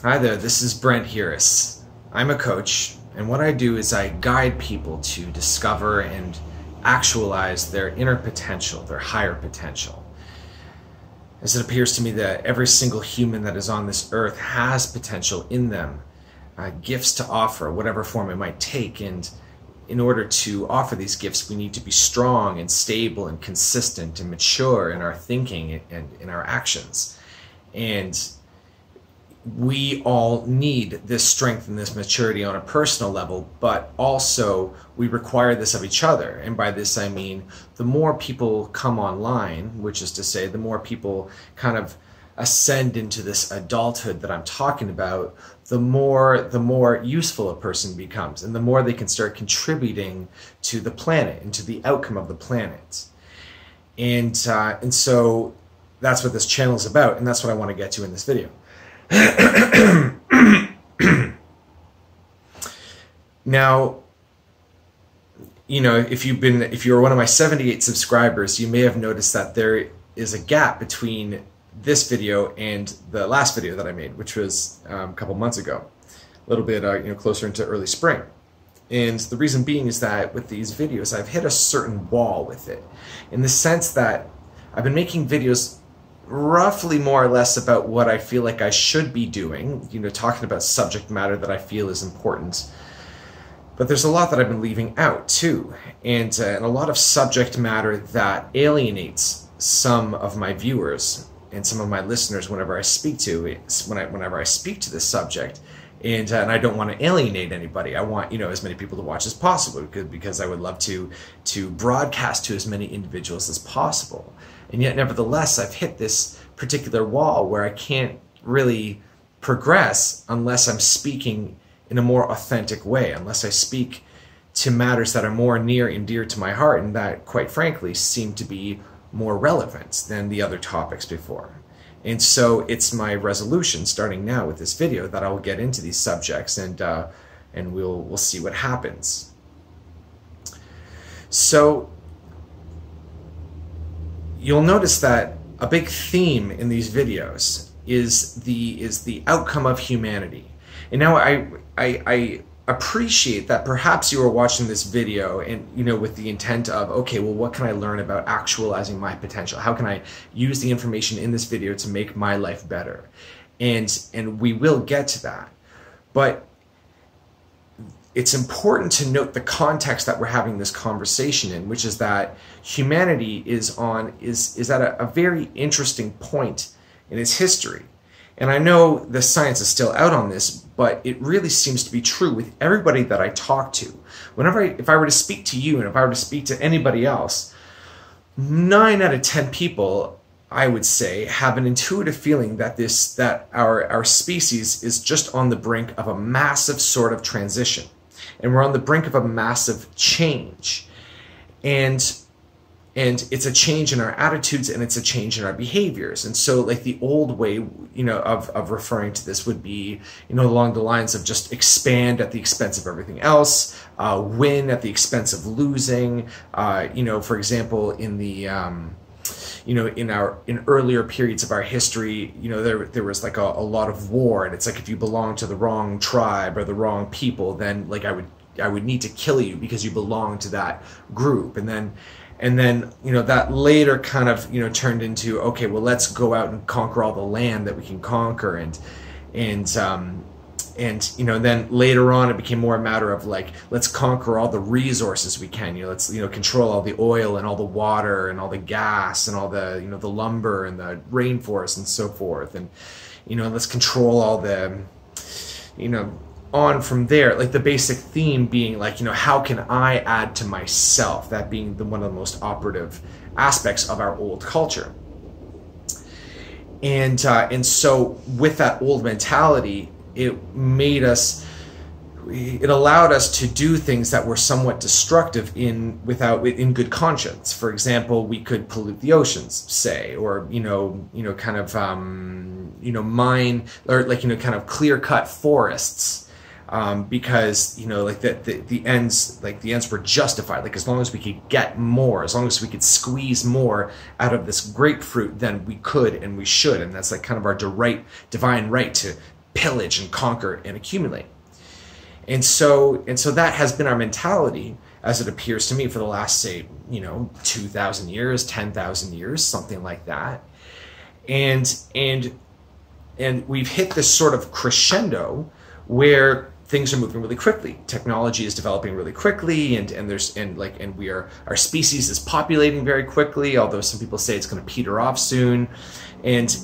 Hi there, this is Brent Harris. I'm a coach, and what I do is I guide people to discover and actualize their inner potential, their higher potential. As it appears to me that every single human that is on this earth has potential in them, gifts to offer, whatever form it might take, and in order to offer these gifts, we need to be strong and stable and consistent and mature in our thinking and in our actions. And we all need this strength and this maturity on a personal level, but also we require this of each other. And by this I mean the more people come online, which is to say the more people kind of ascend into this adulthood that I'm talking about, the more useful a person becomes, and the more they can start contributing to the planet and to the outcome of the planet. And so that's what this channel is about, and that's what I want to get to in this video. Now, you know, if you're one of my 78 subscribers, you may have noticed that there is a gap between this video and the last video that I made, which was a couple months ago, a little bit closer into early spring. And the reason being is that with these videos, I've hit a certain wall with it, in the sense that I've been making videos roughly more or less about what I feel like I should be doing, talking about subject matter that I feel is important. But there's a lot that I've been leaving out too, and a lot of subject matter that alienates some of my viewers and some of my listeners whenever I speak to this subject. And I don't want to alienate anybody. I want as many people to watch as possible, because I would love to broadcast to as many individuals as possible. And yet, nevertheless, I've hit this particular wall where I can't really progress unless I'm speaking in a more authentic way, unless I speak to matters that are more near and dear to my heart, and that, quite frankly, seem to be more relevant than the other topics before. And so it's my resolution, starting now with this video, that I will get into these subjects, and we'll see what happens. So you'll notice that a big theme in these videos is the outcome of humanity. And now I appreciate that perhaps you are watching this video and with the intent of, okay, well, what can I learn about actualizing my potential? How can I use the information in this video to make my life better? And we will get to that. But it's important to note the context that we're having this conversation in, which is that humanity is at a very interesting point in its history. And I know the science is still out on this, but it really seems to be true with everybody that I talk to. If I were to speak to you, and if I were to speak to anybody else, 9 out of 10 people, I would say, have an intuitive feeling that our species is just on the brink of a massive sort of transition. And we're on the brink of a massive change. And it's a change in our attitudes, and it's a change in our behaviors. And so, like, the old way, of referring to this would be, along the lines of just expand at the expense of everything else, win at the expense of losing. For example, in the in earlier periods of our history, there was like a lot of war, and it's like if you belong to the wrong tribe or the wrong people, then like I would need to kill you because you belong to that group. And then that later kind of turned into, okay, well, let's go out and conquer all the land that we can conquer, and then later on it became more a matter of like, let's conquer all the resources we can. Let's control all the oil and all the water and all the gas and all the the lumber and the rainforest and so forth, and let's control all the on from there, like the basic theme being like, how can I add to myself? That being one of the most operative aspects of our old culture. And so with that old mentality, it allowed us to do things that were somewhat destructive in good conscience. For example, we could pollute the oceans, say, or mine, or kind of clear cut forests. because, you know, like the ends were justified. Like, as long as we could get more, as long as we could squeeze more out of this grapefruit, then we could and we should. And that's like kind of our divine right to pillage and conquer and accumulate. And so that has been our mentality, as it appears to me, for the last, say, you know, 2,000 years, 10,000 years, something like that. And we've hit this sort of crescendo where things are moving really quickly. Technology is developing really quickly, and our species is populating very quickly, although some people say it's going to peter off soon. And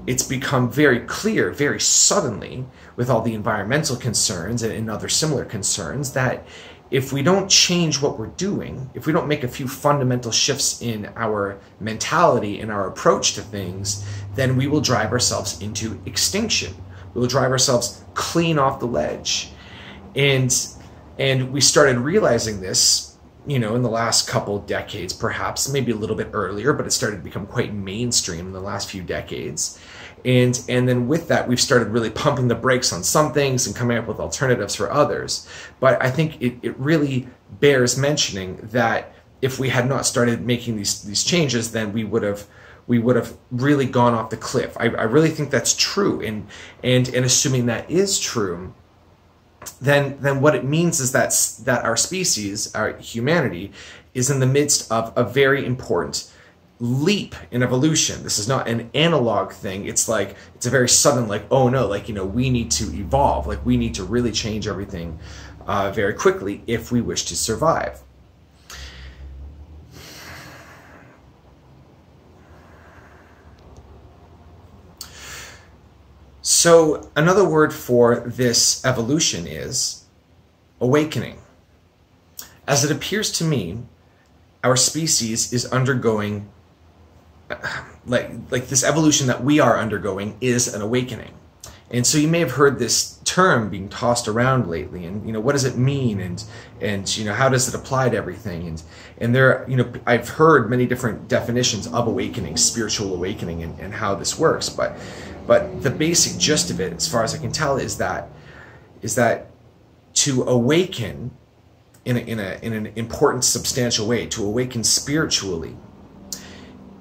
it's become very clear very suddenly, with all the environmental concerns and other similar concerns, that if we don't change what we're doing, if we don't make a few fundamental shifts in our mentality and our approach to things, then we will drive ourselves into extinction. We will drive ourselves clean off the ledge. And we started realizing this, you know, in the last couple decades, perhaps, maybe a little bit earlier, but it started to become quite mainstream in the last few decades. And then with that, we've started really pumping the brakes on some things and coming up with alternatives for others. But I think it really bears mentioning that if we had not started making these changes, then we would have really gone off the cliff. I really think that's true. And assuming that is true, then what it means is that our species, our humanity, is in the midst of a very important leap in evolution. This is not an analog thing. It's a very sudden, like, oh no, like, you know, we need to evolve. Like, we need to really change everything very quickly if we wish to survive. So another word for this evolution is awakening. As it appears to me, our species is undergoing, like this evolution that we are undergoing is an awakening. And so you may have heard this term being tossed around lately, and, you know, what does it mean, and you know, how does it apply to everything? And there, you know, I've heard many different definitions of awakening, spiritual awakening, and how this works, but the basic gist of it, as far as I can tell, is that to awaken in an important, substantial way, to awaken spiritually,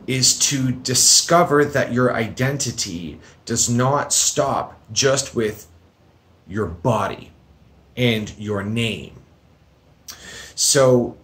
is to discover that your identity does not stop just with your body and your name. So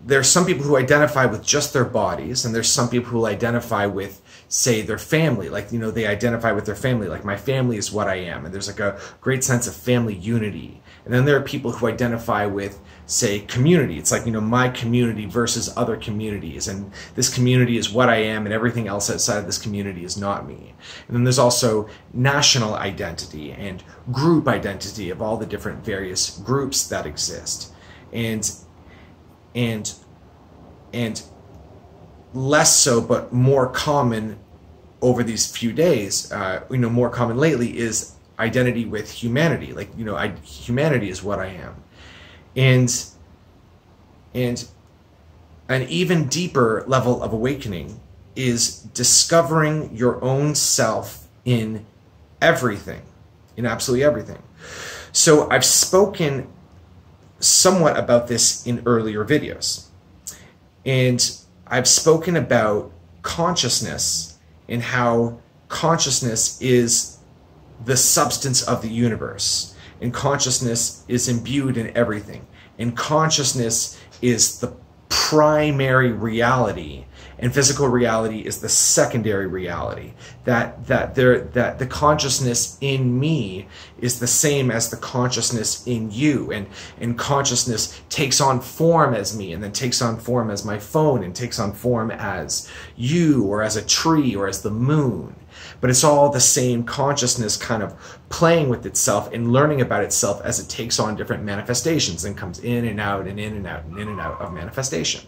there's some people who identify with just their bodies, and there's some people who identify with, say, their family. Like, you know, they identify with their family, like, my family is what I am, and there's like a great sense of family unity. And then there are people who identify with, say, community. It's like, you know, my community versus other communities, and this community is what I am, and everything else outside of this community is not me. And then there's also national identity and group identity of all the different various groups that exist. And less so, but more common over these few days, you know, more common lately, is identity with humanity. Like, you know, humanity is what I am. And an even deeper level of awakening is discovering your own self in everything, in absolutely everything. So I've spoken somewhat about this in earlier videos, and I've spoken about consciousness and how consciousness is the substance of the universe, and consciousness is imbued in everything, and consciousness is the primary reality, and physical reality is the secondary reality. That the consciousness in me is the same as the consciousness in you, and consciousness takes on form as me, and then takes on form as my phone, and takes on form as you, or as a tree, or as the moon. But it's all the same consciousness kind of playing with itself and learning about itself as it takes on different manifestations and comes in and out and in and out and in and out of manifestation.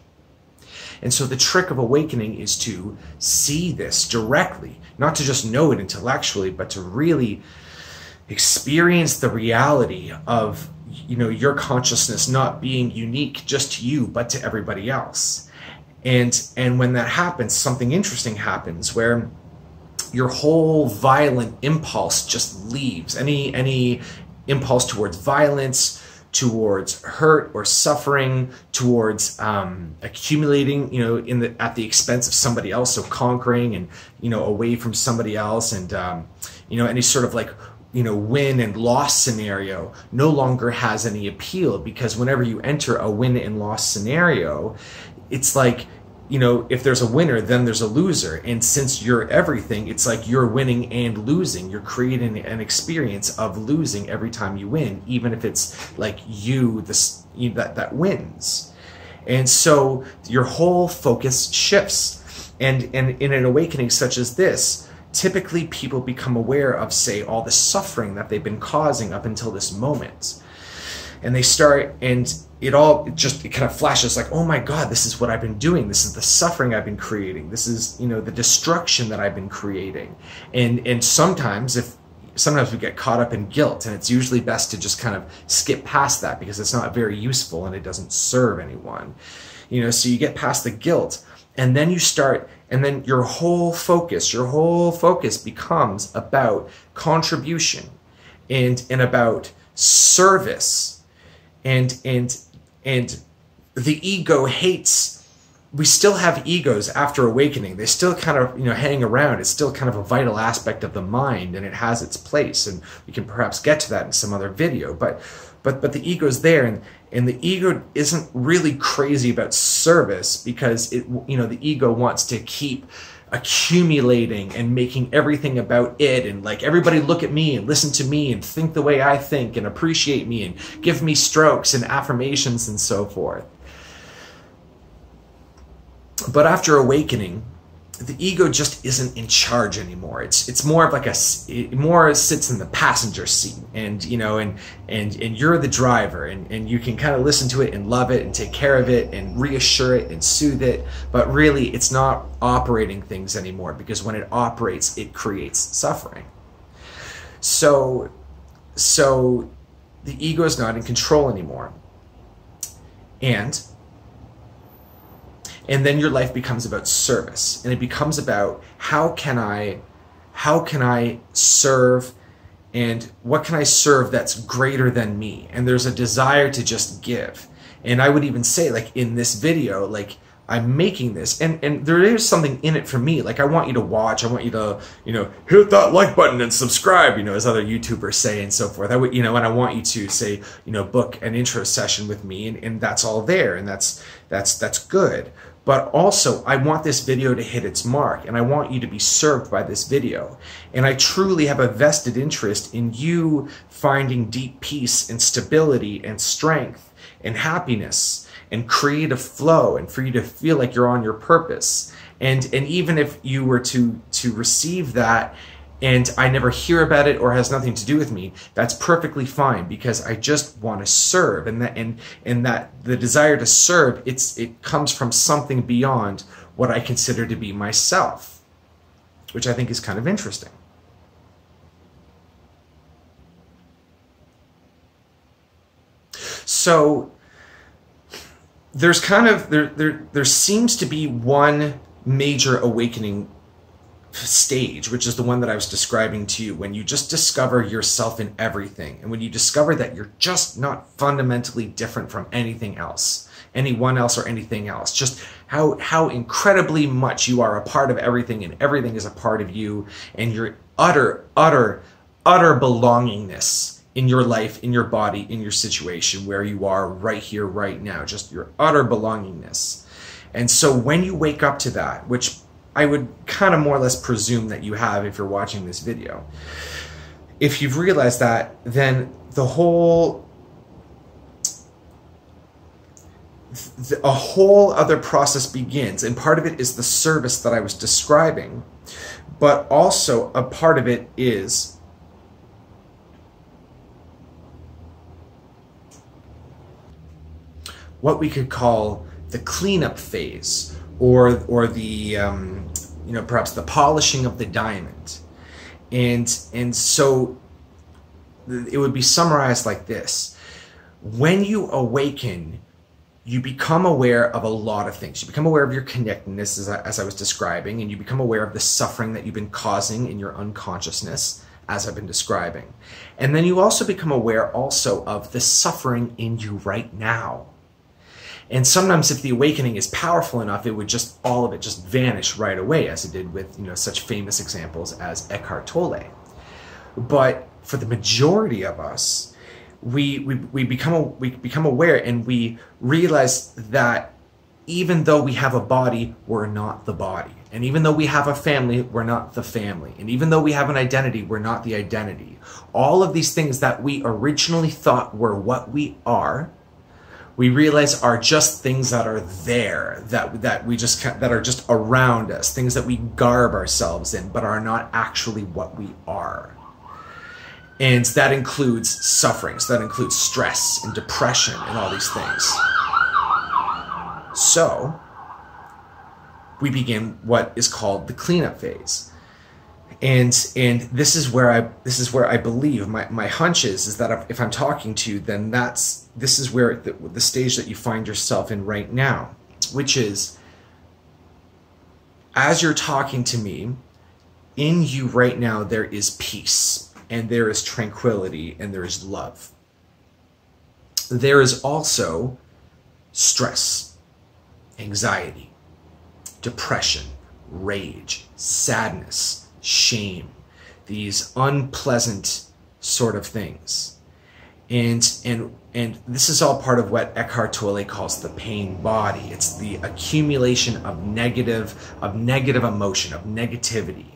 And so the trick of awakening is to see this directly, not to just know it intellectually, but to really experience the reality of, you know, your consciousness not being unique just to you, but to everybody else. And when that happens, something interesting happens where your whole violent impulse just leaves. Any impulse towards violence, towards hurt or suffering, towards accumulating, at the expense of somebody else, so conquering and, away from somebody else, and any sort of like, win and loss scenario no longer has any appeal, because whenever you enter a win and loss scenario, it's like, if there's a winner, then there's a loser. And since you're everything, it's like you're winning and losing. You're creating an experience of losing every time you win, even if it's like that wins. And so your whole focus shifts. And in an awakening such as this, typically people become aware of, say, all the suffering that they've been causing up until this moment. And they start, and it kind of flashes like, oh my God, this is what I've been doing. This is the suffering I've been creating. This is, the destruction that I've been creating. And sometimes we get caught up in guilt, and it's usually best to just kind of skip past that, because it's not very useful and it doesn't serve anyone. So you get past the guilt, and then you start, and then your whole focus becomes about contribution and about service. And the ego hates, we still have egos after awakening. They still kind of, hang around. It's still kind of a vital aspect of the mind, and it has its place. And we can perhaps get to that in some other video. But the ego's there, and the ego isn't really crazy about service, because the ego wants to keep accumulating and making everything about it, and like, everybody look at me and listen to me and think the way I think and appreciate me and give me strokes and affirmations and so forth. But after awakening, the ego just isn't in charge anymore. It's more of like it more sits in the passenger seat, and and you're the driver, and you can kind of listen to it and love it and take care of it and reassure it and soothe it, but really it's not operating things anymore, because when it operates, it creates suffering. So the ego is not in control anymore, and then your life becomes about service, and it becomes about how can I serve, and what can I serve that's greater than me? And there's a desire to just give. And I would even say, like, in this video, like, I'm making this, and there is something in it for me. Like, I want you to watch, I want you to, hit that like button and subscribe, as other YouTubers say and so forth. I would, and I want you to say, book an intro session with me, and that's all there, and that's good. But also, I want this video to hit its mark, and I want you to be served by this video. And I truly have a vested interest in you finding deep peace and stability and strength and happiness and creative flow, and for you to feel like you're on your purpose. And even if you were to receive that, and I never hear about it or has nothing to do with me, that's perfectly fine, because I just want to serve, and that the desire to serve, it comes from something beyond what I consider to be myself, which I think is kind of interesting. So there's kind of there seems to be one major awakening stage, which is the one that I was describing to you, when you just discover yourself in everything, and when you discover that you're just not fundamentally different from anything else, anyone else, or anything else. Just how incredibly much you are a part of everything, and everything is a part of you, and your utter belongingness in your life, in your body, in your situation, where you are right here, right now, just your utter belongingness. And so when you wake up to that, which I would kind of more or less presume that you have if you're watching this video, if you've realized that, then a whole other process begins. And part of it is the service that I was describing, but also a part of it is what we could call the cleanup phase, or the perhaps the polishing of the diamond. And so it would be summarized like this: when you awaken, you become aware of a lot of things. You become aware of your connectedness, as I was describing, and you become aware of the suffering that you've been causing in your unconsciousness, as I've been describing. And then you also become aware also of the suffering in you right now. And sometimes if the awakening is powerful enough, it would just, all of it just vanish right away, as it did with, such famous examples as Eckhart Tolle. But for the majority of us, we become aware, and we realize that even though we have a body, we're not the body. And even though we have a family, we're not the family. And even though we have an identity, we're not the identity. All of these things that we originally thought were what we are, we realize are just things that are there, that are just around us, things that we garb ourselves in, but are not actually what we are. And that includes suffering, so that includes stress and depression and all these things. So we begin what is called the cleanup phase. And this is where I believe my hunch is that if I'm talking to you, then this is where the stage that you find yourself in right now, which is, as you're talking to me, in you right now there is peace, and there is tranquility, and there is love. There is also stress, anxiety, depression, rage, sadness, shame, these unpleasant sort of things. And this is all part of what Eckhart Tolle calls the pain body. It's the accumulation of negative emotion, of negativity.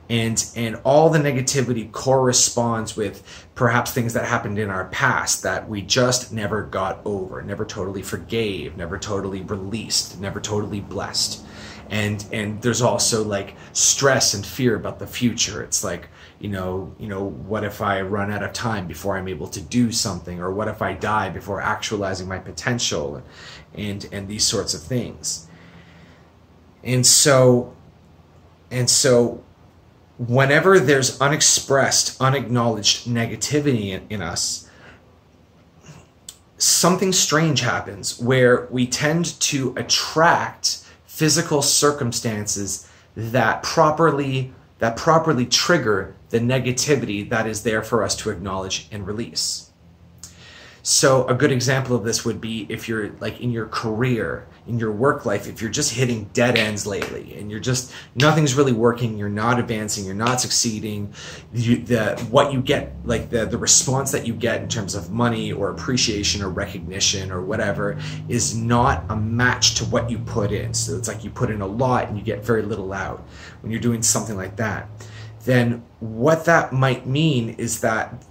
And all the negativity corresponds with perhaps things that happened in our past that we just never got over, never totally forgave, never totally released, never totally blessed. And there's also like stress and fear about the future. It's like, what if I run out of time before I'm able to do something? Or what if I die before actualizing my potential? And these sorts of things. And so whenever there's unexpressed, unacknowledged negativity in us, something strange happens where we tend to attract physical circumstances that properly trigger the negativity that is there for us to acknowledge and release. So a good example of this would be if you're like in your career, in your work life, if you're just hitting dead ends lately and nothing's really working, you're not advancing, you're not succeeding, what you get, like the response that you get in terms of money or appreciation or recognition or whatever is not a match to what you put in. So it's like you put in a lot and you get very little out when you're doing something like that. Then what that might mean is that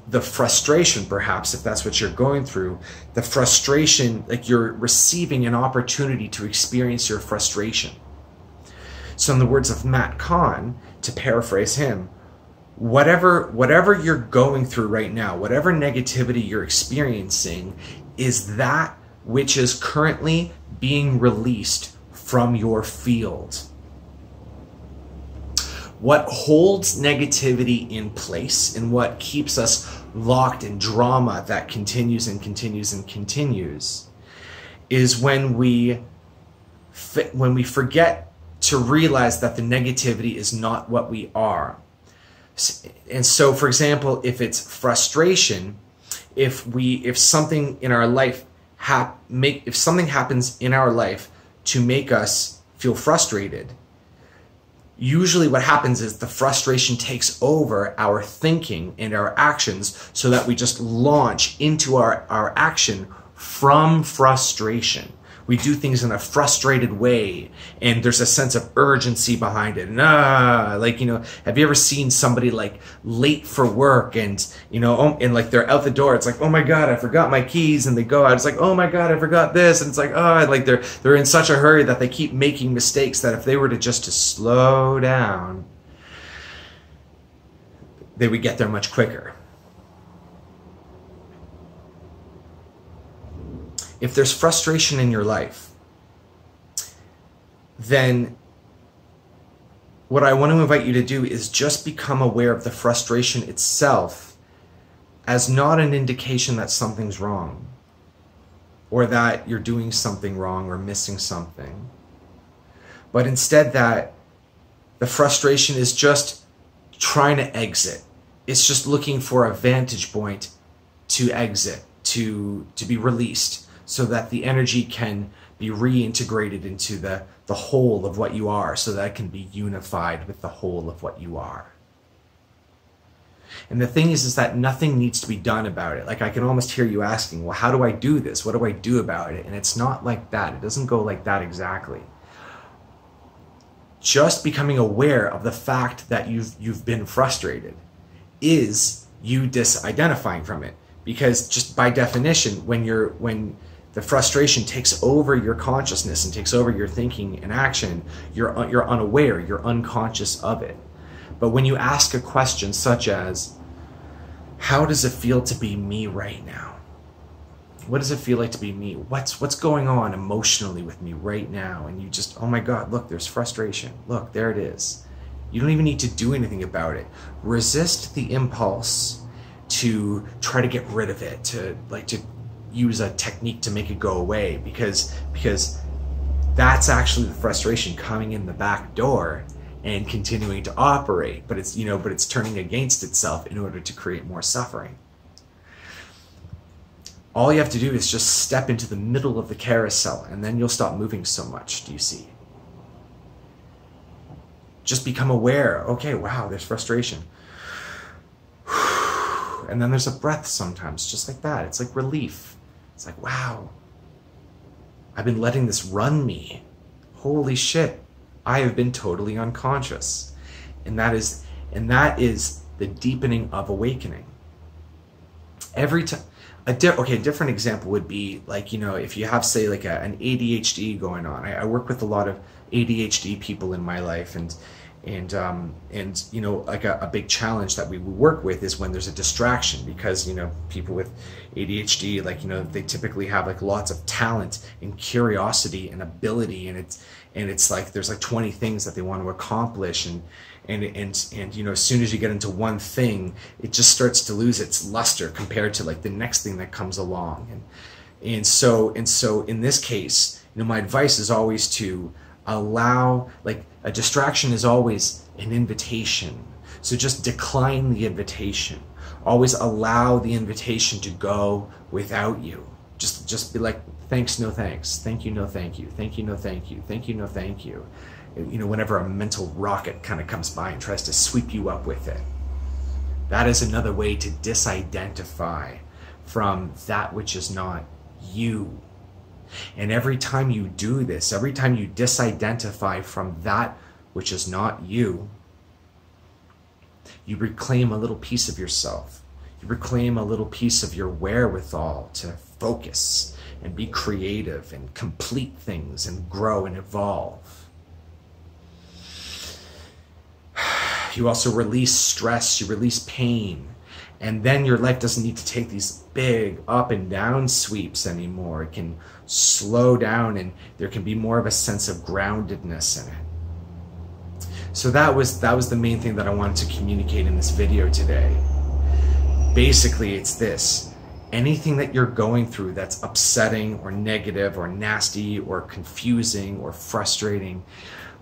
the frustration, perhaps, if that's what you're going through, the frustration, like you're receiving an opportunity to experience your frustration. So in the words of Matt Kahn, to paraphrase him, whatever you're going through right now, whatever negativity you're experiencing, is that which is currently being released from your field. What holds negativity in place and what keeps us locked in drama that continues and continues and continues is when we forget to realize that the negativity is not what we are. And so, for example, if it's frustration, if something in our life if something happens in our life to make us feel frustrated, usually what happens is the frustration takes over our thinking and our actions so that we just launch into our action from frustration. We do things in a frustrated way and there's a sense of urgency behind it. And have you ever seen somebody like late for work and like they're out the door, it's like, oh my God, I forgot my keys, and they go out, it's like, oh my God, I forgot this, and it's like, oh, like they're in such a hurry that they keep making mistakes that if they were to slow down, they would get there much quicker. If there's frustration in your life, then what I want to invite you to do is just become aware of the frustration itself as not an indication that something's wrong. or that you're doing something wrong or missing something, but instead that the frustration is just trying to exit. It's just looking for a vantage point to exit, to be released, so that the energy can be reintegrated into the whole of what you are, so that it can be unified with the whole of what you are. And the thing is that nothing needs to be done about it. Like, I can almost hear you asking, well, how do I do this? What do I do about it? And it's not like that. It doesn't go like that exactly. Just becoming aware of the fact that you've been frustrated is you disidentifying from it. Because just by definition, when the frustration takes over your consciousness and takes over your thinking and action, you're unaware, you're unconscious of it. But when you ask a question such as, how does it feel to be me right now? What does it feel like to be me? What's going on emotionally with me right now? And you just, oh my God, look, there's frustration. Look, there it is. You don't even need to do anything about it. Resist the impulse to try to get rid of it, to use a technique to make it go away, because that's actually the frustration coming in the back door and continuing to operate, but it's turning against itself in order to create more suffering. All you have to do is just step into the middle of the carousel, and then you'll stop moving so much. Do you see? Just become aware. Okay, wow, there's frustration. And then there's a breath sometimes, just like that. It's like relief. It's like, wow, I've been letting this run me. Holy shit, I have been totally unconscious. And that is the deepening of awakening. Every time, a different example would be like, if you have, say, like an ADHD going on. I work with a lot of ADHD people in my life, and like a big challenge that we work with is when there's a distraction, because people with ADHD, like, they typically have like lots of talent and curiosity and ability, and it's like there's like 20 things that they want to accomplish, and as soon as you get into one thing, it just starts to lose its luster compared to like the next thing that comes along. And so in this case, my advice is always to allow, like, a distraction is always an invitation. So just decline the invitation. Always allow the invitation to go without you. Just be like, thanks, no thanks. Thank you, no thank you. Thank you, no thank you. Thank you, no thank you. Whenever a mental rocket kind of comes by and tries to sweep you up with it. That is another way to disidentify from that which is not you. And every time you do this, every time you disidentify from that which is not you, you reclaim a little piece of yourself. You reclaim a little piece of your wherewithal to focus and be creative and complete things and grow and evolve. You also release stress, you release pain, and then your life doesn't need to take these big up and down sweeps anymore. It can slow down, and there can be more of a sense of groundedness in it. So that was the main thing that I wanted to communicate in this video today. Basically, it's this. Anything that you're going through that's upsetting or negative or nasty or confusing or frustrating,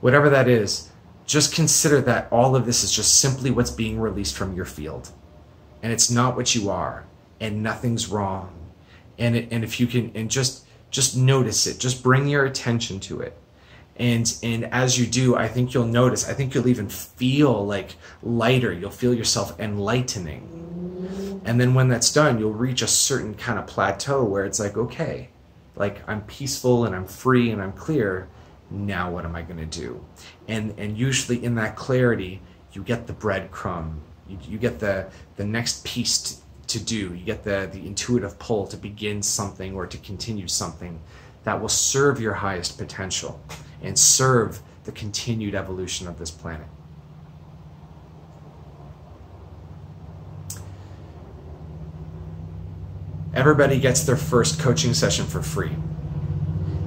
whatever that is, just consider that all of this is just simply what's being released from your field. And it's not what you are, and nothing's wrong. And if you can, and just notice it, just bring your attention to it. And as you do, I think you'll notice, I think you'll even feel like lighter. You'll feel yourself enlightening. And then when that's done, you'll reach a certain kind of plateau where it's like, okay, like, I'm peaceful and I'm free and I'm clear. Now what am I going to do? And usually in that clarity, you get the breadcrumb. You get the next piece to do. You get the intuitive pull to begin something or to continue something that will serve your highest potential and serve the continued evolution of this planet. Everybody gets their first coaching session for free.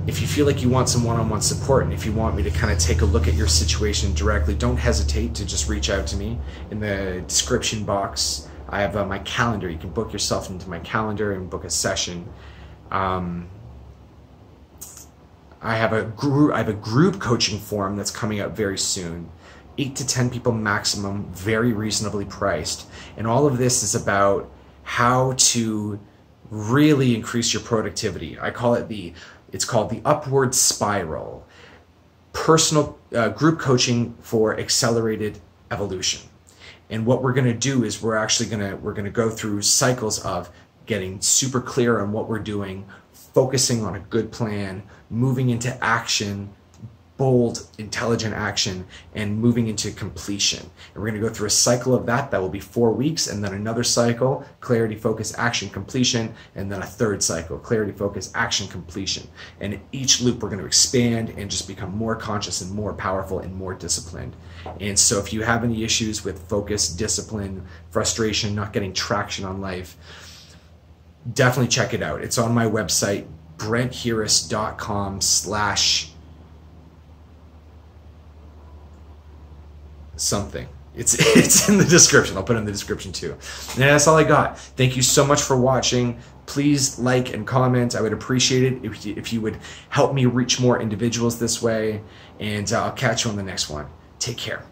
If you feel like you want some one-on-one support, and if you want me to kind of take a look at your situation directly, don't hesitate to just reach out to me. In the description box, I have my calendar. You can book yourself into my calendar and book a session. I have a group coaching forum that's coming up very soon. 8 to 10 people maximum, very reasonably priced. And all of this is about how to really increase your productivity. I call it it's called the upward spiral. Personal group coaching for accelerated evolution. And what we're going to do is we're going to go through cycles of getting super clear on what we're doing, focusing on a good plan, moving into action, bold, intelligent action, and moving into completion. And we're going to go through a cycle of that will be 4 weeks, and then another cycle, clarity, focus, action, completion, and then a third cycle, clarity, focus, action, completion. And in each loop, we're going to expand and just become more conscious and more powerful and more disciplined. And so if you have any issues with focus, discipline, frustration, not getting traction on life, definitely check it out. It's on my website, brentherist.com/something. It's in the description. I'll put it in the description too. And that's all I got. Thank you so much for watching. Please like and comment. I would appreciate it if you would help me reach more individuals this way. And I'll catch you on the next one. Take care.